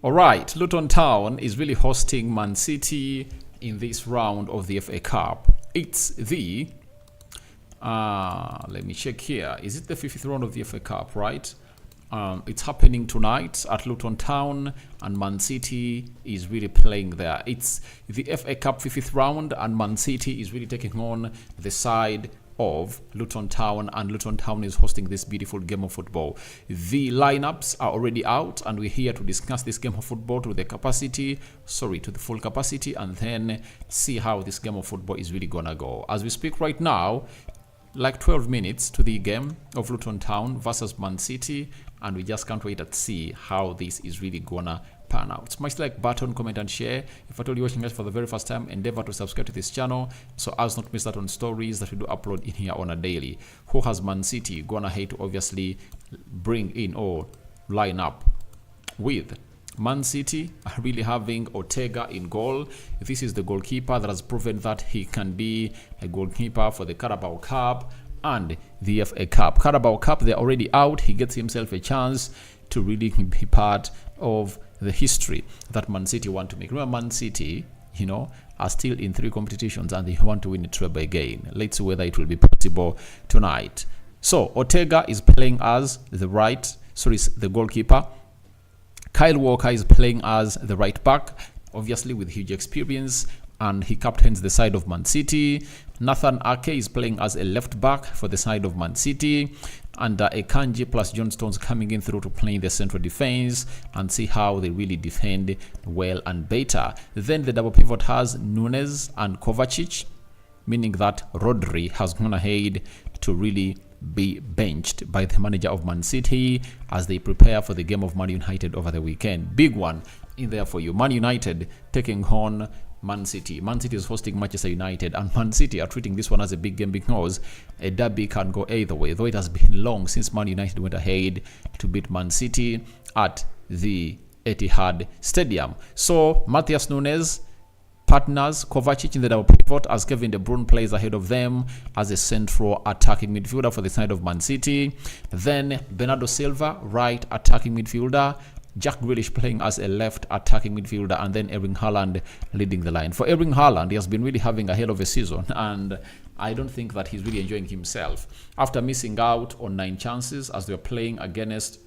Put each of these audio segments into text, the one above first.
All right, Luton Town is really hosting Man City in this round of the FA Cup. It's the, let me check here. Is it the 50th round of the FA Cup, right? It's happening tonight at Luton Town, and Man City is really playing there. It's the FA Cup 50th round, and Man City is really taking on the side of Luton Town, and Luton Town is hosting this beautiful game of football. The lineups are already out, and we're here to discuss this game of football to the full capacity, and then see how this game of football is really gonna go. As we speak right now, like 12 minutes to the game of Luton Town versus Man City, and we just can't wait to see how this is really gonna pan out. Smash like button, comment and share. If at all you're watching us for the very first time, endeavor to subscribe to this channel so as not miss out on stories that we do upload in here on a daily. Who has Man City gone ahead to obviously bring in or line up with? Man City are really having Ortega in goal. This is the goalkeeper that has proven that he can be a goalkeeper for the Carabao Cup and the FA Cup. Carabao Cup, they're already out. He gets himself a chance to really be part of the history that Man City want to make. Remember, Man City, are still in 3 competitions and they want to win a treble again. Let's see whether it will be possible tonight. So Ortega is playing as the goalkeeper. Kyle Walker is playing as the right back, obviously with huge experience, and he captains the side of Man City. Nathan Ake is playing as a left back for the side of Man City, and Akanji plus John Stones coming in through to play in the central defense and see how they really defend well and better. Then the double pivot has Nunes and Kovacic, meaning that Rodri has gone ahead to really be benched by the manager of Man City as they prepare for the game of Man United over the weekend. Big one in there for you. Man United taking on Man City. Man City is hosting Manchester United, and Man City are treating this one as a big game because a derby can go either way, though it has been long since Man United went ahead to beat Man City at the Etihad Stadium. So Matheus Nunes partners Kovacic in the double pivot as Kevin De Bruyne plays ahead of them as a central attacking midfielder for the side of Man City. Then Bernardo Silva, right attacking midfielder. Jack Grealish playing as a left attacking midfielder, and then Erling Haaland leading the line. For Erling Haaland, he has been really having a hell of a season, and I don't think that he's really enjoying himself after missing out on 9 chances as they're playing against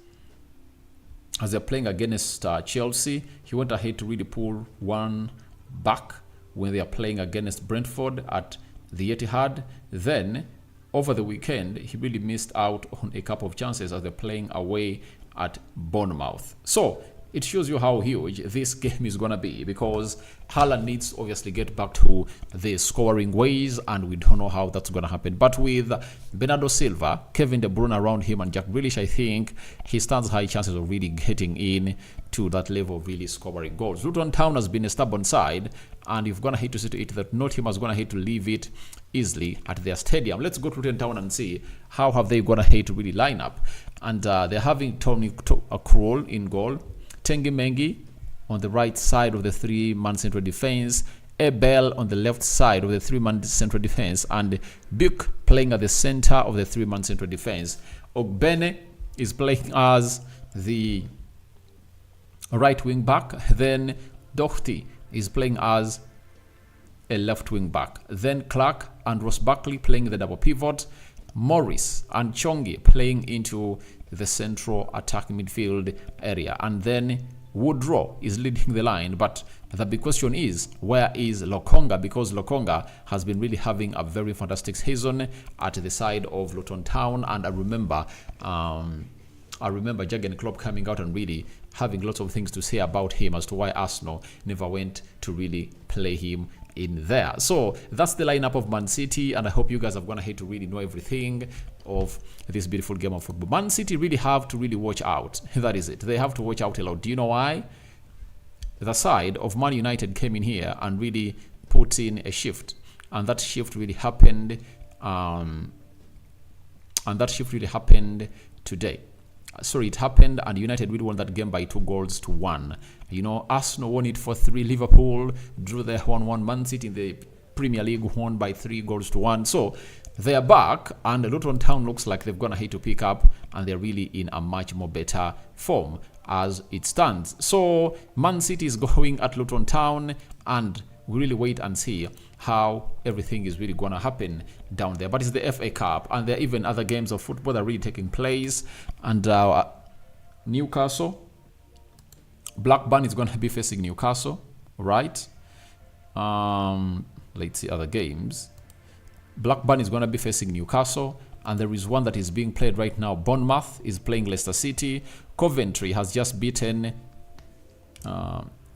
Chelsea. He went ahead to really pull one back when they are playing against Brentford at the Etihad. Then over the weekend, he really missed out on a couple of chances as they're playing away at Bournemouth. So it shows you how huge this game is gonna be, because Haaland needs to obviously get back to the scoring ways, and we don't know how that's gonna happen. But with Bernardo Silva, Kevin De Bruyne around him, and Jack Grealish, I think he stands high chances of really getting in to that level of really scoring goals. Luton Town has been a stubborn side, and you've gonna hate to see to it that no team has gonna hate to leave it easily at their stadium. Let's go to Luton Town and see how have they gonna hate to really line up. And they're having Tony Krul in goal, Tengi Mengi on the right side of the 3-man central defense, Ebel on the left side of the 3-man central defense, and Buck playing at the center of the 3-man central defense. Ogbene is playing as the right wing back. Then Doherty is playing as a left wing back. Then Clark and Ross Barkley playing the double pivot. Morris and Chongi playing into the central attacking midfield area, and then Woodrow is leading the line. But the big question is, where is Lokonga? Because Lokonga has been really having a very fantastic season at the side of Luton Town, and I remember Jurgen Klopp coming out and really having lots of things to say about him as to why Arsenal never went to really play him in there. So that's the lineup of Man City, and I hope you guys have gone ahead to really know everything of this beautiful game of football. Man City really have to really watch out. That is it. They have to watch out a lot. Do you know why? The side of Man United came in here and really put in a shift, and that shift really happened. Today. Sorry, it happened, and United really won that game by 2-1. Arsenal won it for 3. Liverpool drew their 1-1. Man City in the Premier League won by 3-1. So they are back, and Luton Town looks like they've gone ahead to pick up, and they're really in a much more better form. as it stands. So Man City is going at Luton Town, and we really wait and see how everything is really going to happen down there. But it's the FA Cup, and there are even other games of football that are really taking place. And Newcastle, Blackburn is going to be facing Newcastle, right? Let's see other games. Blackburn is going to be facing Newcastle, and there is one that is being played right now. Bournemouth is playing Leicester City. Coventry has just beaten.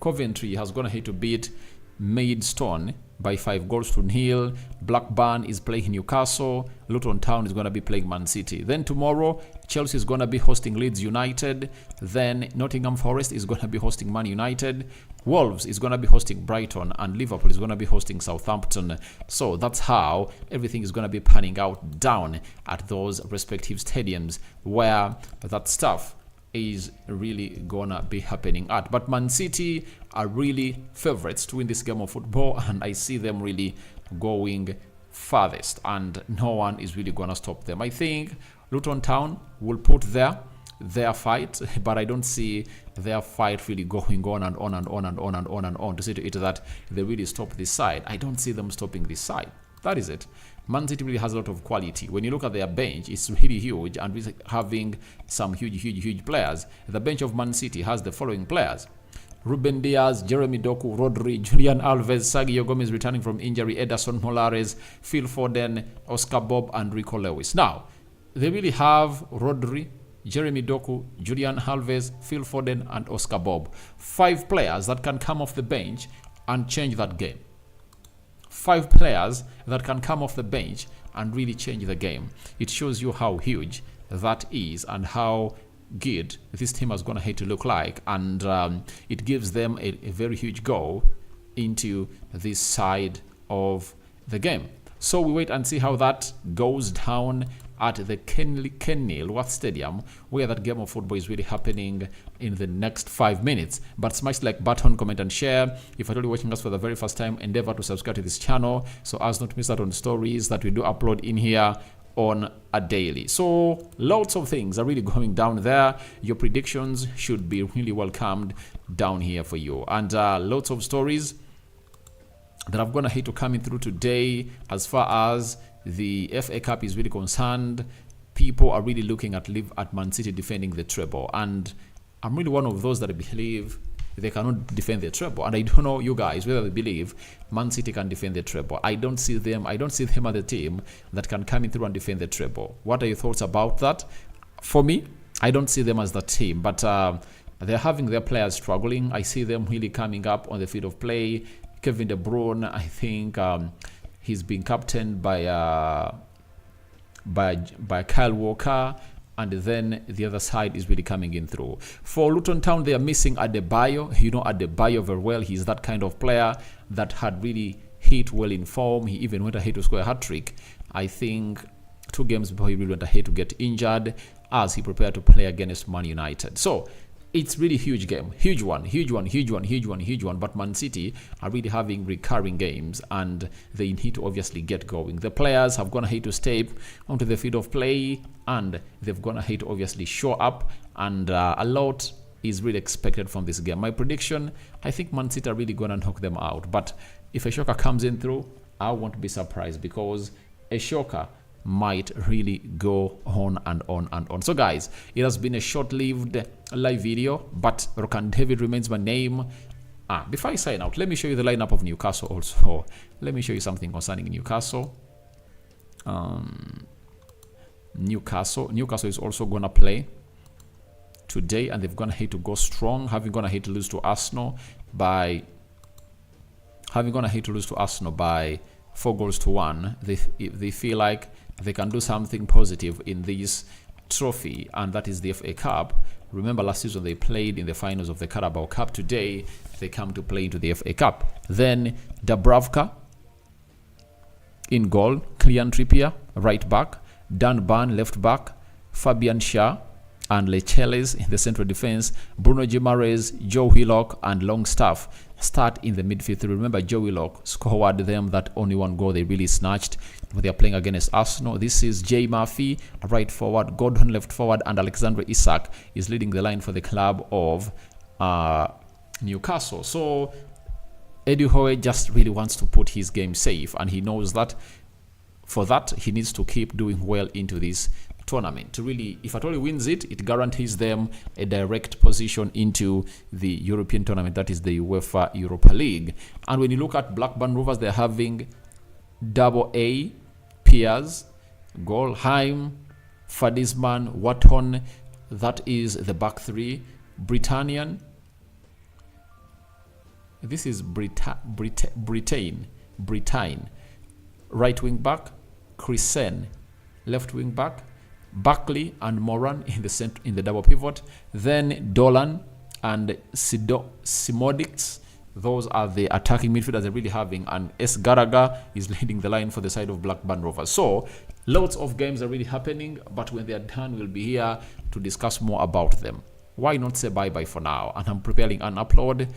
Coventry has gone ahead to beat Maidstone by 5-0. Blackburn is playing Newcastle. Luton Town is going to be playing Man City. Then tomorrow, Chelsea is going to be hosting Leeds United. Then Nottingham Forest is going to be hosting Man United. Wolves is going to be hosting Brighton, and Liverpool is going to be hosting Southampton. So that's how everything is going to be panning out down at those respective stadiums where that stuff is really gonna be happening at. But Man City are really favorites to win this game of football, and I see them really going farthest, and no one is really gonna stop them. I think Luton Town will put their fight, but I don't see their fight really going on and on and on and on and on and on to see to it that they really stop this side. I don't see them stopping this side. That is it. Man City really has a lot of quality. When you look at their bench, it's really huge, and with having some huge players. The bench of Man City has the following players: Ruben Diaz, Jeremy Doku, Rodri, Julian Alves, Sergio Gomez returning from injury, Ederson Molares, Phil Foden, Oscar Bob, and Rico Lewis. Now, they really have Rodri, Jeremy Doku, Julian Alves, Phil Foden, and Oscar Bob. 5 players that can come off the bench and change that game. 5 players that can come off the bench and really change the game. It shows you how huge that is and how good this team is going to have to look like, and it gives them a very huge goal into this side of the game. So we wait and see how that goes down at the Kenilworth Stadium, where that game of football is really happening in the next 5 minutes. But smash the like button, comment, and share. If you're watching us for the very first time, endeavor to subscribe to this channel so as not to miss out on stories that we do upload in here on a daily. So lots of things are really going down there. Your predictions should be really welcomed down here for you, and lots of stories that I'm gonna hate to coming through today. As far as the FA Cup is really concerned, people are really looking at Man City defending the treble, and I'm really one of those that believe they cannot defend the treble. And I don't know you guys whether they believe Man City can defend the treble. I don't see them as a team that can come in through and defend the treble. What are your thoughts about that? For me, I don't see them as the team, but they're having their players struggling. I see them really coming up on the field of play. Kevin De Bruyne, I think he's been captained by Kyle Walker, and then the other side is really coming in through. For Luton Town, they are missing Adebayo. You know Adebayo very well. He's that kind of player that had really hit well in form. He even went ahead to score a hat-trick, I think 2 games before he really went ahead to get injured as he prepared to play against Man United. So it's really huge game, huge one. But Man City are really having recurring games, and they need to obviously get going. The players have gone ahead to step onto the field of play, and they've gone ahead to obviously show up, and a lot is really expected from this game. My prediction, I think Man City are really going to knock them out. But if a shocker comes in through, I won't be surprised, because a shocker might really go on and on and on. So guys, it has been a short-lived live video, but Rokan David remains my name. Before I sign out, let me show you the lineup of Newcastle also. Let me show you something concerning Newcastle. Newcastle is also gonna play today, and they've gonna hate to go strong, having gonna hate to lose to Arsenal by 4-1. They feel like they can do something positive in this trophy, and that is the FA Cup. Remember last season they played in the finals of the Carabao Cup. Today they come to play into the FA Cup. Then Dubravka in goal, Kylian Trippier right back, Dan Burn left back, Fabian Schär and Lecheles in the central defense, Bruno Gimares, Joe Willock, and Longstaff start in the midfield. Remember, Joe Willock scored them that only one goal they really snatched when they are playing against Arsenal. This is Jay Murphy, right forward, Gordon left forward, and Alexandre Isak is leading the line for the club of Newcastle. So Eddie Howe just really wants to put his game safe, and he knows that for that he needs to keep doing well into this tournament to really, if at all he wins it, it guarantees them a direct position into the European tournament, that is the UEFA Europa League. And when you look at Blackburn Rovers, they're having double A peers, Golheim, Fadisman, Watton, that is the back three. Britannian, this is Britain, right wing back, Chrisen, left wing back, Buckley and Moran in the center, in the double pivot. Then Dolan and Simodix. Those are the attacking midfielders they're really having. And S. Garaga is leading the line for the side of Blackburn Rovers. So lots of games are really happening, but when they're done, we'll be here to discuss more about them. Why not say bye-bye for now? And I'm preparing an upload